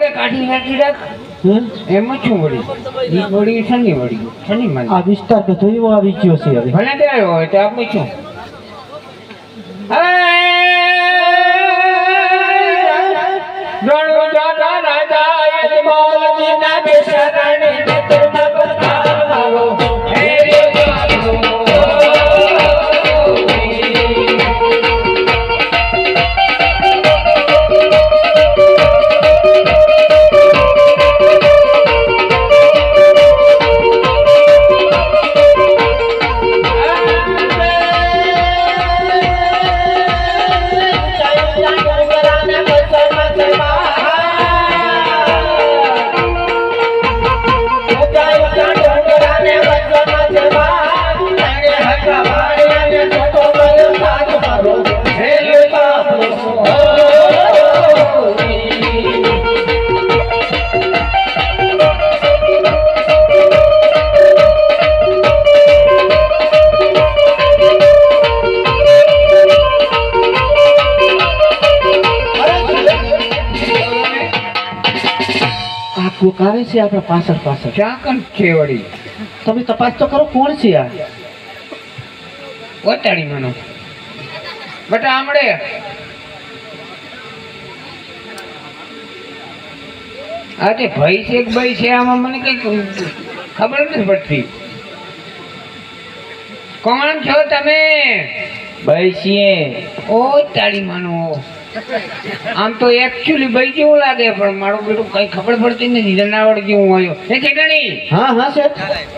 કે કાઢી નાખી રાખ એમ શું વળી ઈ વળી શનિ માં આ વિસ્તાર તો એવો આવી ગયો છે હવે. ભલે તે આવ્યો હોય તો આપણે શું ગણો દાદા રાજા યજમાનજીના બેસરાને નેત્રમાં પધારો હે રે બાલો કોક આવે છે આપણા પાછળ પાછળ. ચાકન છે વળી તમે તપાસ તો કરો કોણ છે આ? ઓટાડી માનો બટા આમડે આ તે ભાઈ છે કે ભાઈ છે આમાં મને કઈ ખબર નથી પડતી. કોણ છો તમે? ભાઈ છીએ. ઓટાડી માનો આમ તો એકચ્યુઅલી ભાઈ જેવું લાગે પણ મારું બેટું કઈ ખબર પડતી નથી. જનાવર જેવું આવ્યો એ ચેટણી. હા હા સર.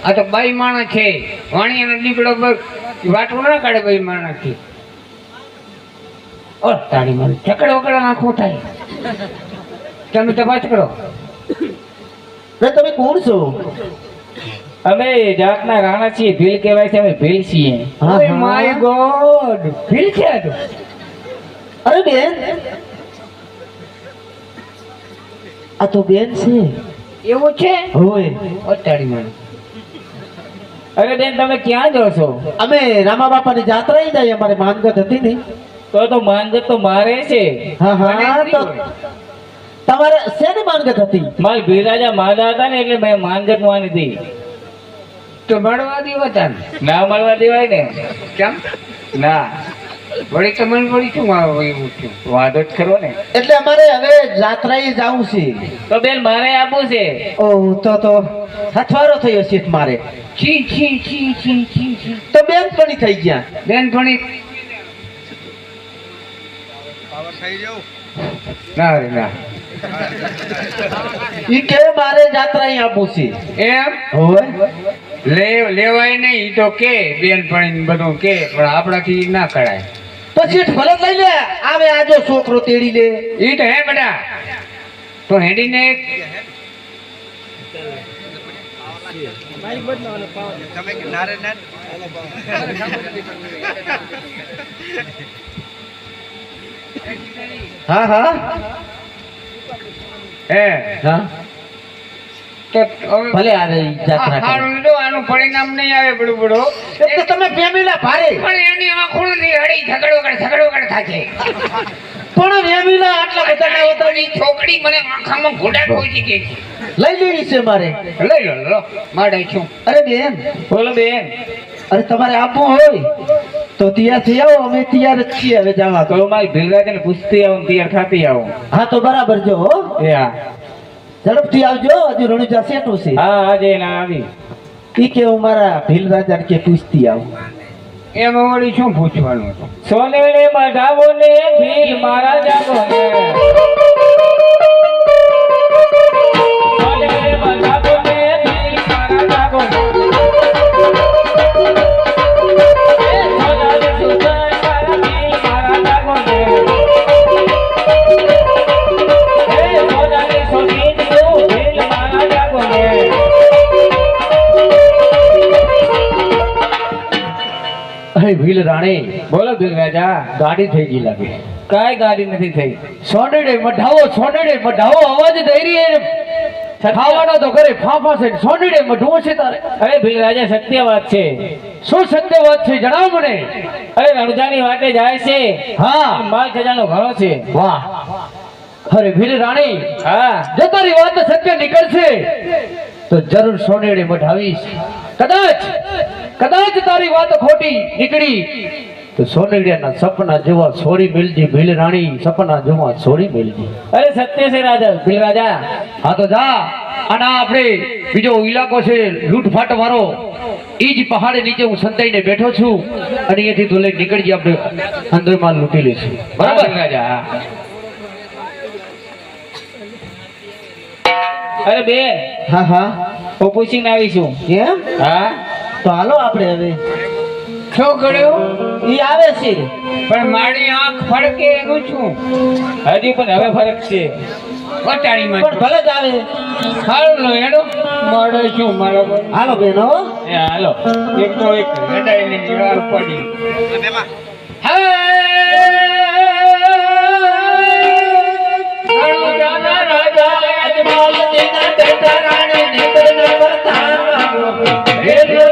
આ તો બાઈ માણસ છે વાણિયાનો દીકડો વાટો ના કાઢે બાઈ માણસ થી. ઓ તાળી મારી ચકડો વકડો નાખો થાય. તમે તપાસ કરો. તમે કોણ છો? અમે જાતના રાણા છીએ. ભીલ કહેવાય છે. અમે ભીલ છીએ. ઓય માય ગોડ ભીલ છે આ તો. અરે બેન આ તો બેન છે. એવું છે? હોય. ઓટાડી મારી અરે બેન તમે ક્યાં જાઓ છો? અમે રામા બાપાની જાત્રા જાય. અમારે માનગત હતી ને. તો માનગત તો મારે છે. હા હા તો તમારે શેની માનગત હતી? માલ ભીરાજા માદા હતા ને એટલે મેં માનગત માની હતી. તો મળવા દેવા તા ના મળવા દેવાય ને. કેમ ના વળી તમને વળી શું એવું થયું? વાંધો જ ખરો ને. એટલે અમારે હવે જાત્રાએ જવું છે. તો બેન મારે આપવું છે. ઓહ તો હથવારો થયો છે મારે. છી છી છી છી છી છી તો બેન પણ થઈ ગયા. બેન થોડી ના રે ના ઈ કે મારે જાત્રાએ આપવું છે. એમ હોય લેવાય નહીં ઈ તો કે બેન પણ બધું કે પણ આપણાથી ના કરાય. પછી ફરજ લઈ લે. આવે આજો છોકરો તેડી લે. ઈ તો હે બેટા તો હેડીને હા હા હે હા તો હવે ભલે આવે ઈ જાત્રા કરે. હારું લો આનું પરિણામ નહીં આવે બડું બડો એટલે તમે ફેમિલા ભારે પણ એની આંખોથી હળી ઝઘડો કર થાકે. પણ ફેમિલા આટલા બધા ના હોતા. ઓલી છોકરી મને આંખામાં ઘોડા ખોજી ગઈ છે. લઈ લેવી છે મારે. લઈ લો માડે છું. અરે બેન બોલો બેન. અરે તમારે આપવું હોય તો તૈયાર થઈ આવો. અમે તૈયાર જ છીએ હવે જવા. તો મારી ભીલરાજાને પૂછતી આવું તૈયાર થતી આવું. હા તો બરાબર જો હો. એ હા ઝડપથી આવજો. હજુ રણુજા સેટું છે. હા આજે ના આવી. ઈ કે હું મારા ભીલ રાજા કે પૂછતી આવું. એમાં વળી શું પૂછવાનું હતું? સોને ને મઢાવો ને ભીલ મારા જાગો ને. સોને ને મઢાવો ને ભીલ મારા જાગો ને. એ સોનાને સુધાર મારા ભીલ મારા જાગો ને. એ સોનાને સોધીન તું ભીલ મારા જાગો ને. અરે ભીલ રાણી બોલો ભીલ રાજા. ગાડી થઈ ગઈ લાગે. કાંઈ ગાડી નથી થઈ. સોનેડે મઢાવો અવાજ દઈ રહી હે. ખાવાનો તો કરે ફાફા છે. સોનેડે મઢવો છે તારે. અરે ભીલ રાજા સત્ય વાત છે. શું સત્ય વાત છે જણાવ મને. અરે રણજાની વાટે જાય છે. હા માલ ખજાનો ઘણો છે. વાહ અરે ભીલ રાણી, હા જો તારી વાત સત્ય નીકળશે તો જરૂર સોનેડી મઢાવીશ. કદાચ તારી વાત ખોટી નીકળી તો સોનેડિયાના સપના જેવા છોડી મેલજી ભીલ રાણી, સપના જેવા છોડી મેલજી. અરે સત્ય છે રાજા ભીલ રાજા. હા તો જા. અને આ આપણે બીજો ઇલાકો છે લૂંટફાટ વાળો, ઈ જ પહાડ નીચે હું સંતાઈને બેઠો છું અને અહીંયાથી તો લઈ નીકળી જઈએ, આપણે અંદર માલ લૂંટી લઈશું. બરાબર બરાબર રાજા. અરે બે હા હા હું પૂછીને આવીશું. કેમ હા તો હાલો આપણે હવે શું કર્યું? ઈ આવે છે પણ મારી આંખ ફડકે એનું છું. હજી પણ હવે ફરક છે. વટાણી માં પણ ભલે જ આવે. હારું લો હેડો મળે છું મારા પર. હાલો બેનો એ હાલો. એક તો એક રડાઈને જીવાલ પડી. હે રણુજાના રાજા અજમાલ તેના બેટા રાણી નીકળના વરતાન હેલો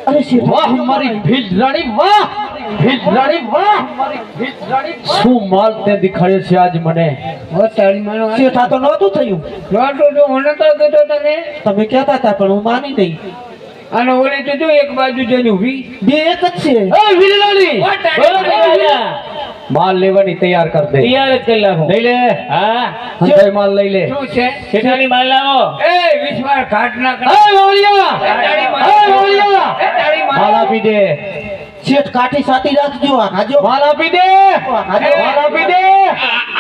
અરે શેઠ વાહ મારી ભીલ રાણી, વાહ ભીલ રાણી, વાહ મારી ભીલ રાણી. શું માલ તે દેખાડ્યો છે આજ મને. વટાણી માનો શેઠ આ તો નહોતું થયું. લોટો જો મને તો કીધો તને. તમે કહેતા હતા પણ હું માની નહીં. અને ઓલે તો જો એક બાજુ જઈને ઊભી. બે એક જ છે. એ ભીલ રાણી, બોલો ભીલ રાજા. માલ લેવાની તૈયાર કર દે. તૈયાર જ કરી નાખો. લઈ લે. હા અંધાઈ માલ લઈ લે. શું છે? શેઠાણી માલ લાવો. એ વિશ્વાસ ઘાટ ના કર. એ વાવડિયા, એ વાવડિયા, વટાણી માલ આપી દે. શેઠ કાઠી સાથી રાખજો. આ ખાજો. માલ આપી દે. ખાજો. માલ આપી દે.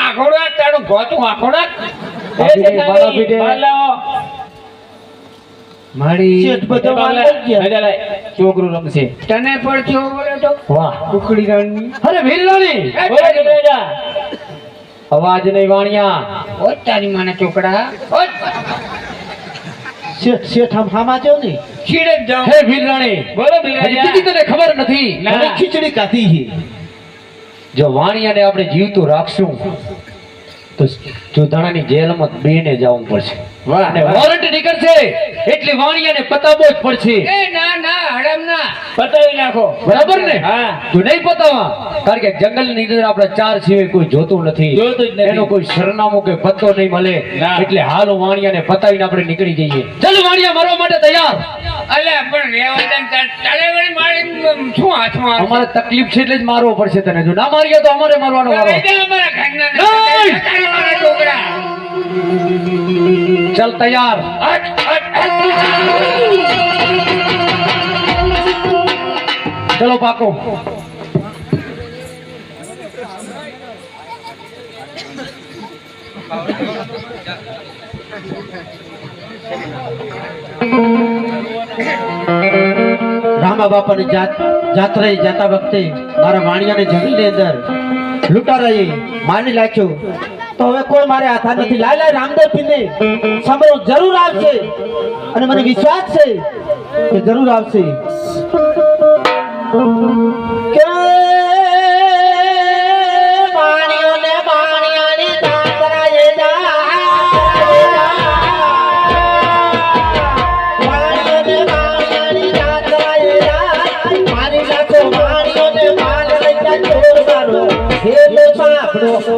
આખોડા તારું ગોતું આખોડા. આપી દે, માલ આપી દે. માલ લાવો. મારી શેઠ બધો માલ લઈ ગયા. રાજા લાય. છોકરું રમશે. તને પણ થયો બોલે તો વાહ. કુકડી રાણી. અરે ભીલ રાણી, બોલો ભીલ રાજા. અવાજ નહીં વાણિયા. વટાણી માના ચોકડા. શેઠ આમ હામાં જો ને. છીડે જ જાઉં. હે ભીલ રાણી, બોલો ભીલ હજી રાજા. સુધી તને ખબર નથી. ના. મને ખીચડી કાઢી છે. જો વાણિયાને આપણે જીવતું રાખશું તો જોધાણાની જેલમાં બેને જવું પડશે. વાહ. અને વોરંટ નીકળશે એટલે વાણિયાને પતાવવો જ પડશે. એ ના ના હડમ ના. પતાવી નાખો. બરાબર ને? હા. તું નહીં પતાવા, કારણ કે જંગલની અંદર આપણા ચાર સિવાય કોઈ જોતું નથી. જોતું જ નથી. એનો કોઈ સરનામું કે પત્તો નહીં મળે. ના. એટલે હાલ વાણિયાને પતાવીને આપણે નીકળી જઈએ. ચાલ વાણિયા મારવા માટે તૈયાર. અલ્યા પણ રેવા દે ને તારે વળી મારી શું હાથમાં આવશે? અમારે તકલીફ છે એટલે જ મારવો પડશે તને. જો ના મારીએ તો અમારે મારવાનો વારો. લઈ જા અમારા ઘરના ને. નહીં. તારે મારા છોકરા. ચાલ તૈયાર. ચલો પાકો. રામા બાપાની જાત્રાએ જતા વખતે મારા વાણિયાને જંગલની અંદર લૂંટારાએ મારી નાખ્યો. તો હવે કોઈ મારે હાથ નથી. લાય લાય રામદેવ પીને સમરો જરૂર આવશે અને મને વિશ્વાસ છે કે જરૂર આવશે. કે વાણિયોને વાણિયાની જાત્રાએ જાય. વાણિયોને વાણિયાની જાત્રાએ જાય. મારી નાખો વાણિયોને માલ લઈ જાય ચોર મારો. હેલો સાંભળો હો.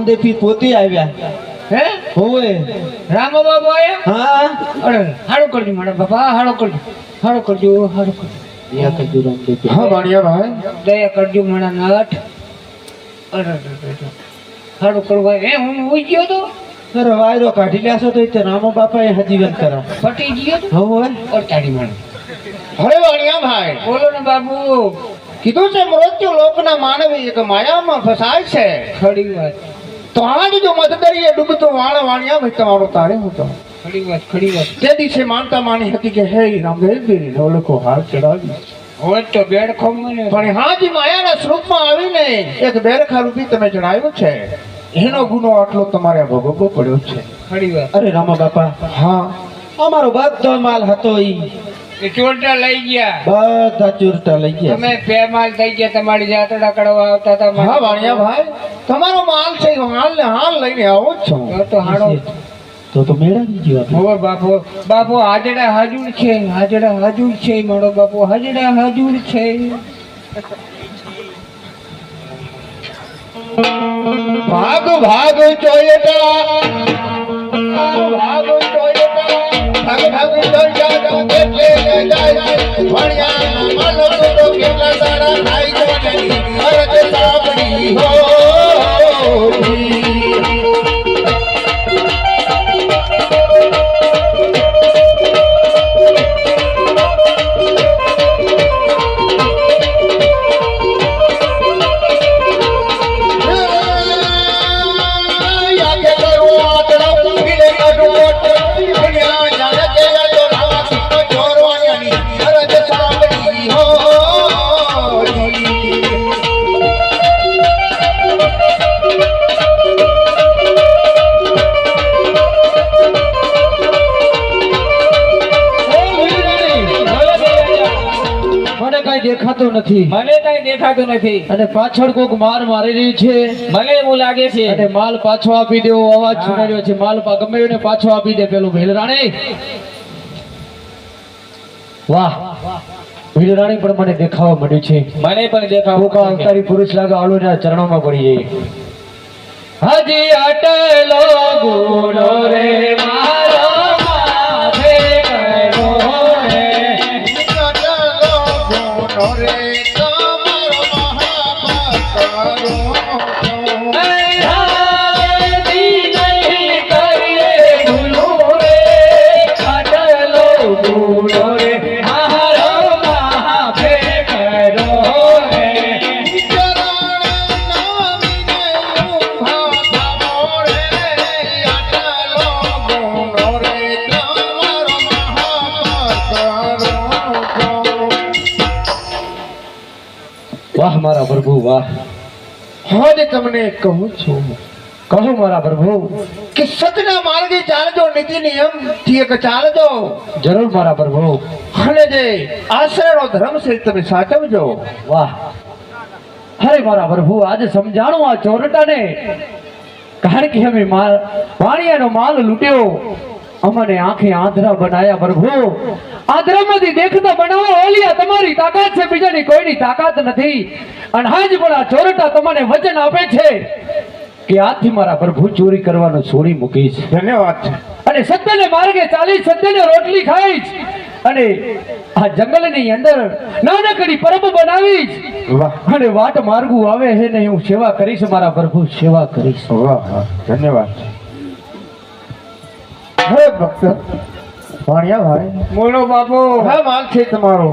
રામદેવ પીર પોતે આવ્યા હે હોવે રામા બાપુ આયા હા અરે હાડો કરજો મારા બાપા હાડો કરજો હાડો કરજો હાડો કરજો દયા કરજો રામદેવ પીર. હા વાણિયા ભાઈ દયા કરજો મારા નાથ અરે હાડો કરવા હું ઉઈ ગયો તો અરે વાયરો કાઢી લ્યાશો તો તે રામા બાપાએ હજીવન કરા ફટી ગયો તો હોવે તાળી માણ હવે વાણિયા ભાઈ બોલો ને બાબુ કીધું છે મૃત્યુ લોકના માનવી એક માયામાં ફસાય છે ખડી વાત તો આજ જો મધદરિયે ડૂબતો વાણિયા ભાઈ તમારો તારે હતો ખડી વાત તે દિવસે માનતા માની હતી કે હે રામદેવ પીર લોકો હાથ ચડાવી હોય તો બેડ ખમ મને પણ હાજી માયાના સ્વરૂપમાં આવીને એક બેરખા રૂપી તમે જણાવ્યું છે એનો ગુનો આટલો તમારે ભોગવવો પડ્યો છે ખડી વાત અરે રામા બાપા હા અમારો બધો માલ હતો ઈ એ ચોરટા લઈ ગયા બધા ચૂરટા લઈ ગયા તમે પેમાલ થઈ ગયા તમારી જાતડા કડવા આવતા હતા મને. હા વાણિયા ભાઈ તમારો માલ છે હાલ ને હાલ લઈને આવો જ છું તો હાડો તો મેળવી ગયો આપણે. હવે બાપુ હાજડા હાજુર છે મારો બાપુ હાજડા હાજુર છે ભાગ ભાગ ચોયટા ભાગ ચોયટા ભાગ ભાગ ચોયટા એટલે જાય વાણિયા માનો તો કેટલા સારા થાય જો નહીં અરજ સાબડી હો મને કઈ દેખાતું નથી મને કઈ દેખાતું નથી અને પાછળ કોક માર મારી રહ્યું છે મને એવું લાગે છે અને માલ પાછો આપી દેવો અવાજ સુનાઈ રહ્યો છે માલ ગમે એને પાછો આપી દે પેલું ભીલરાણી વાહ ભીલરાણી પણ મને દેખાવા મળ્યું છે મને પણ દેખાવું ભૂકા અવતારી પુરુષ લાગે આળુના ચરણોમાં પડી જઈએ હજી અટલો ગુનો રે મારો માથે કર્યો રે વાહ મારા પ્રભુ વાહ હવે તમને કહું છું કહો મારા પ્રભુ કે સતના માર્ગે ચાલજો નીતિ નિયમ થી એક ચાલજો જરૂર મારા પ્રભુ અને જે આશ્રયનો ધર્મ છે તમે સાચવજો વાહ અરે મારા પ્રભુ આજે સમજાણું આ ચોરટાને કારણ કે અમે વાણિયાનો માલ લૂટ્યો અમને આંખે આંધળા બનાયા પ્રભુ આંધળામાંથી દેખતા બનાવો ઓલિયા તમારી તાકાત છે બીજાની કોઈની તાકાત નથી અને હાજ પણ આ ચોરટા તમને વચન આપે છે કે આજથી મારા પ્રભુ ચોરી કરવાનું છોડી મૂકીશ ધન્યવાદ છે અને સત્યને માર્ગે ચાલીશ સત્યને રોટલી ખાઈશ અને આ જંગલની અંદર નાનકડી પરબ બનાવીશ વાહ અને વાટ માર્ગું આવે છે ને હું સેવા કરીશ મારા પ્રભુ સેવા કરીશ વાહ વાહ ધન્યવાદ હે ભક્ત વાણિયા ભાઈ બોલો બાપુ હા માલ છે તમારો